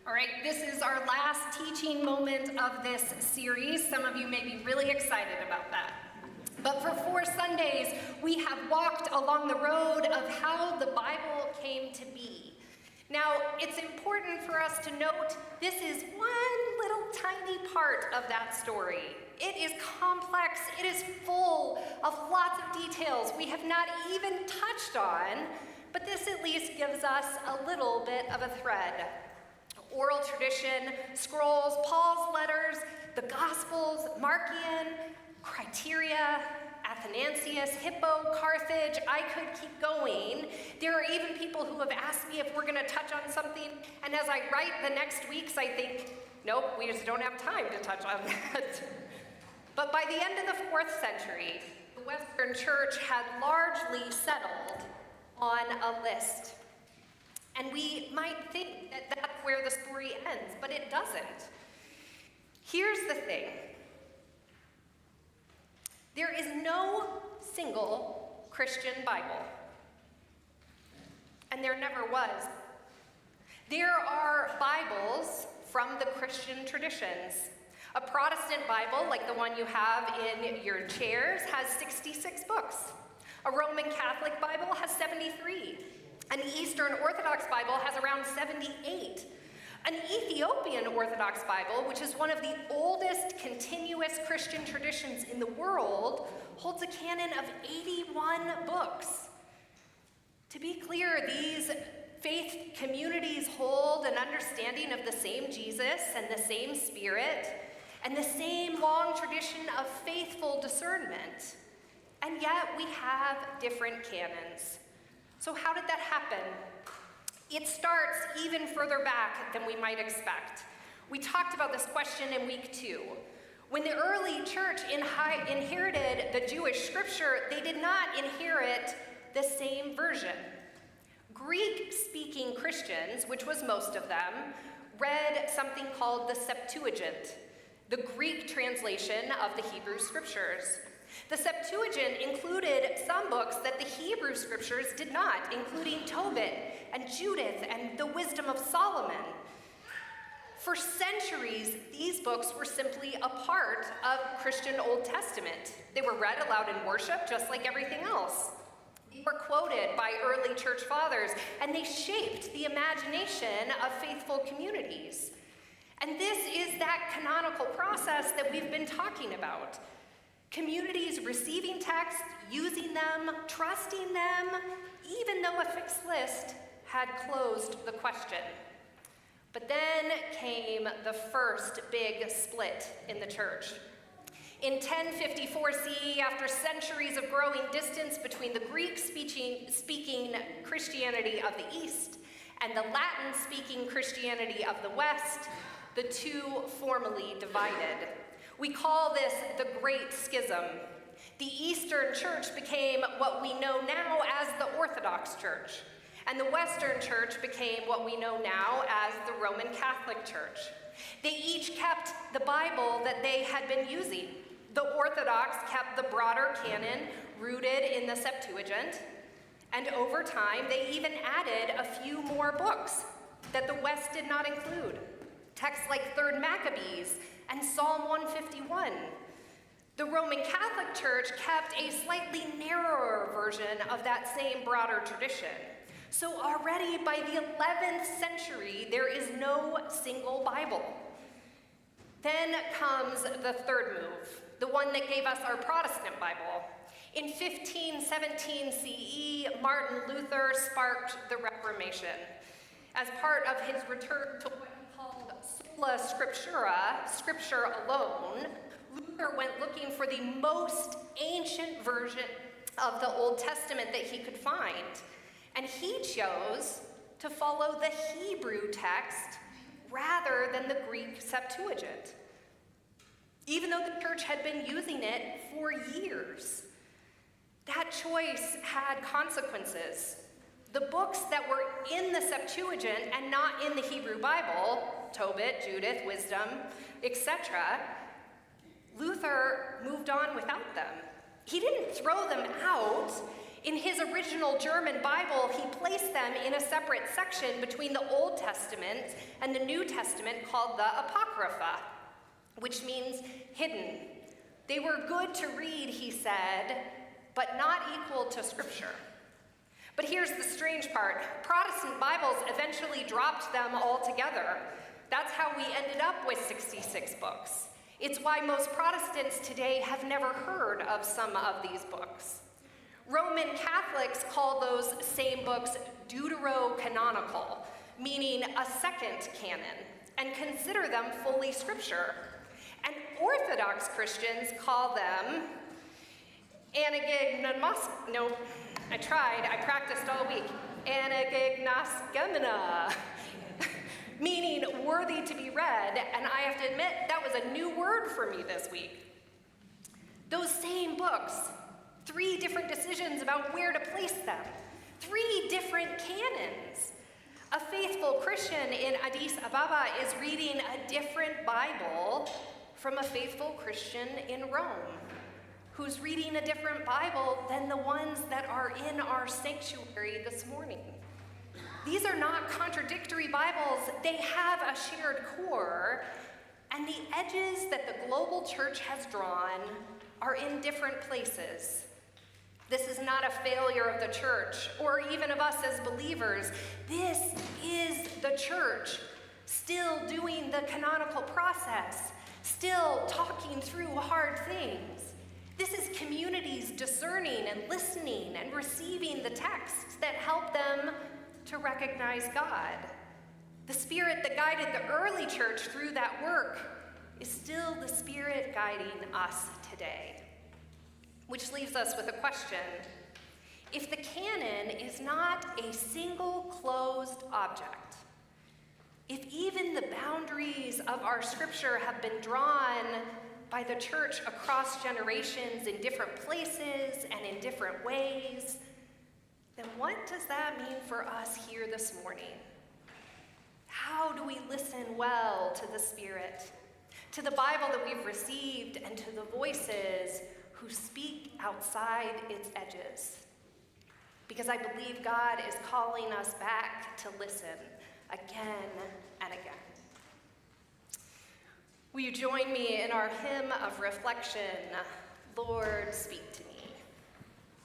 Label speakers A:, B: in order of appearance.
A: All right, this is our last teaching moment of this series. Some of you may be really excited about that. But for 4 Sundays, we have walked along the road of how the Bible came to be. Now, it's important for us to note this is one little tiny part of that story. It is complex, it is full of lots of details we have not even touched on, but this at least gives us a little bit of a thread. Oral tradition, scrolls, Paul's letters, the Gospels, Markian, Criteria, Athanasius, Hippo, Carthage, I could keep going. There are even people who have asked me if we're going to touch on something, and as I write the next weeks, I think, nope, we just don't have time to touch on that. But by the end of the 4th century, the Western Church had largely settled on a list. And we might think that that's where the story ends, but it doesn't. Here's the thing. There is no single Christian Bible. And there never was. There are Bibles from the Christian traditions. A Protestant Bible, like the one you have in your chairs, has 66 books. A Roman Catholic Bible has 73. An Eastern Orthodox Bible has around 78. An Ethiopian Orthodox Bible, which is one of the oldest continuous Christian traditions in the world, holds a canon of 81 books. To be clear, these faith communities hold an understanding of the same Jesus and the same Spirit and the same long tradition of faithful discernment. And yet we have different canons. So how did that happen? It starts even further back than we might expect. We talked about this question in week 2. When the early church inherited the Jewish scripture, they did not inherit the same version. Greek-speaking Christians, which was most of them, read something called the Septuagint, the Greek translation of the Hebrew scriptures. The Septuagint included some books that the Hebrew scriptures did not, including Tobit and Judith and the Wisdom of Solomon. For centuries, these books were simply a part of Christian Old Testament. They were read aloud in worship just like everything else. They were quoted by early church fathers, and they shaped the imagination of faithful communities. And this is that canonical process that we've been talking about. Communities receiving texts, using them, trusting them, even though a fixed list had closed the question. But then came the first big split in the church. In 1054 CE, after centuries of growing distance between the Greek-speaking Christianity of the East and the Latin-speaking Christianity of the West, the two formally divided. We call this the Great Schism. The Eastern Church became what we know now as the Orthodox Church, and the Western Church became what we know now as the Roman Catholic Church. They each kept the Bible that they had been using. The Orthodox kept the broader canon rooted in the Septuagint, and over time they even added a few more books that the West did not include. Texts like 3rd Maccabees and Psalm 151. The Roman Catholic Church kept a slightly narrower version of that same broader tradition. So already by the 11th century, there is no single Bible. Then comes the third move, the one that gave us our Protestant Bible. In 1517 CE, Martin Luther sparked the Reformation. As part of his return to what he called sola scriptura, scripture alone, Luther went looking for the most ancient version of the Old Testament that he could find. And he chose to follow the Hebrew text rather than the Greek Septuagint, even though the church had been using it for years. That choice had consequences. The books that were in the Septuagint and not in the Hebrew Bible, Tobit, Judith, Wisdom, etc., Luther moved on without them. He didn't throw them out. In his original German Bible, he placed them in a separate section between the Old Testament and the New Testament called the Apocrypha, which means hidden. They were good to read, he said, but not equal to Scripture. But here's the strange part. Protestant Bibles eventually dropped them altogether. That's how we ended up with 66 books. It's why most Protestants today have never heard of some of these books. Roman Catholics call those same books deuterocanonical, meaning a second canon, and consider them fully Scripture. And Orthodox Christians call them I practiced all week. Anagignosgemina, meaning worthy to be read, and I have to admit, that was a new word for me this week. Those same books, 3 different decisions about where to place them, 3 different canons. A faithful Christian in Addis Ababa is reading a different Bible from a faithful Christian in Rome, who's reading a different Bible than the ones that are in our sanctuary this morning. These are not contradictory Bibles. They have a shared core, and the edges that the global church has drawn are in different places. This is not a failure of the church or even of us as believers. This is the church still doing the canonical process, still talking through hard things. This is communities discerning and listening and receiving the texts that help them to recognize God. The Spirit that guided the early church through that work is still the Spirit guiding us today. Which leaves us with a question. If the canon is not a single closed object, if even the boundaries of our Scripture have been drawn by the church across generations in different places and in different ways, then what does that mean for us here this morning? How do we listen well to the Spirit, to the Bible that we've received, and to the voices who speak outside its edges? Because I believe God is calling us back to listen again and again. Will you join me in our hymn of reflection, Lord, Speak to Me?